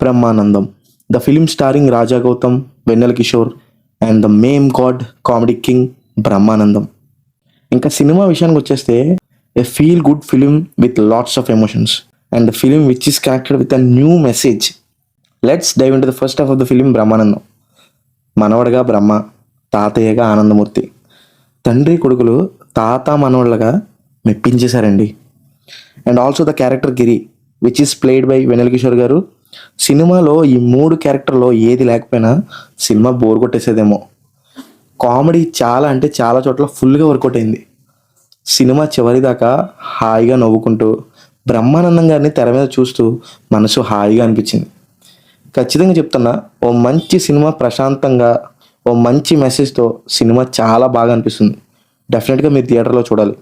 Brahmanandam, the film starring Raja Gautham, Vennela Kishore and the meme god comedy king Brahmanandam. ఇంకా సినిమా విషయానికి వచ్చేస్తే a feel good film with lots of emotions and the film which is connected with a new message. Let's dive into the first half of the film Brahmanandam. మనవడగా బ్రహ్మ, తాతయ్యగా ఆనందమూర్తి, తండ్రి కొడుకులు తాత మనవళ్ళగా మెప్పించేశారండి. And also the character Giri which is played by Vennela Kishore garu. సినిమాలో ఈ మూడు క్యారెక్టర్లో ఏది లేకపోయినా సినిమా బోర్ కొట్టేసేదేమో. కామెడీ చాలా అంటే చాలా చోట్ల ఫుల్గా వర్కౌట్ అయింది. సినిమా చివరిదాకా హాయిగా నవ్వుకుంటూ బ్రహ్మానందం గారిని తెర మీద చూస్తూ మనసు హాయిగా అనిపించింది. ఖచ్చితంగా చెప్తున్నా, ఓ మంచి సినిమా ప్రశాంతంగా ఓ మంచి మెసేజ్తో సినిమా చాలా బాగా అనిపిస్తుంది. డెఫినెట్గా మీరు థియేటర్లో చూడాలి.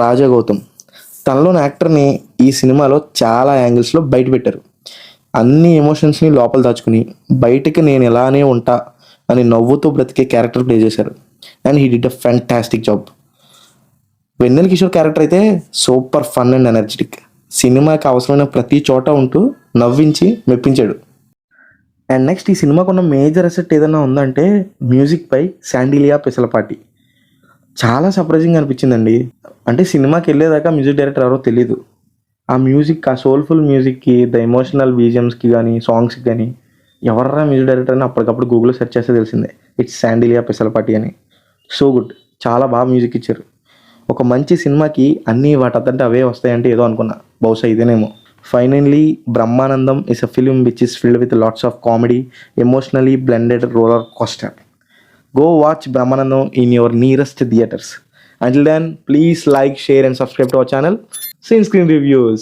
రాజా గౌతమ్ తనలోని యాక్టర్ని ఈ సినిమాలో చాలా యాంగిల్స్లో బయట పెట్టారు. అన్ని ఎమోషన్స్ని లోపల దాచుకుని బయటకి నేను ఎలానే ఉంటా అని నవ్వుతూ బ్రతికే క్యారెక్టర్ ప్లే చేశారు. And he did a fantastic job. Vennela Kishore character అయితే సూపర్ ఫన్ అండ్ ఎనర్జెటిక్. సినిమాకి అవసరమైన ప్రతి చోట ఉంటూ నవ్వించి మెప్పించాడు. అండ్ నెక్స్ట్ ఈ సినిమాకున్న మేజర్ అసెట్ ఏదైనా ఉందంటే మ్యూజిక్ పై శాండిలియా పెసలపాటి. చాలా సర్ప్రైజింగ్ అనిపించిందండి. అంటే సినిమాకి వెళ్ళేదాకా మ్యూజిక్ డైరెక్టర్ ఎవరో తెలీదు. ఆ మ్యూజిక్, ఆ సోల్ఫుల్ మ్యూజిక్కి, ద ఎమోషనల్ బీజిఎమ్స్కి కానీ సాంగ్స్కి కానీ ఎవర్రా మ్యూజిక్ డైరెక్టర్ అని అప్పటికప్పుడు గూగుల్లో సెర్చ్ చేస్తే తెలిసిందే, ఇట్స్ శాండిలియా పెసలపాటి అని. సో గుడ్, చాలా బాగా మ్యూజిక్ ఇచ్చారు. ఒక మంచి సినిమాకి అన్నీ వాటంతట అవే వస్తాయంటే ఏదో అనుకున్నా, బహుశా ఇదేనేమో. Finally Brahmanandam is a film which is filled with lots of comedy, emotionally blended roller coaster. Go watch Brahmanandam in your nearest theaters. Until then, please like, share, and subscribe to our channel, Screen Reviews.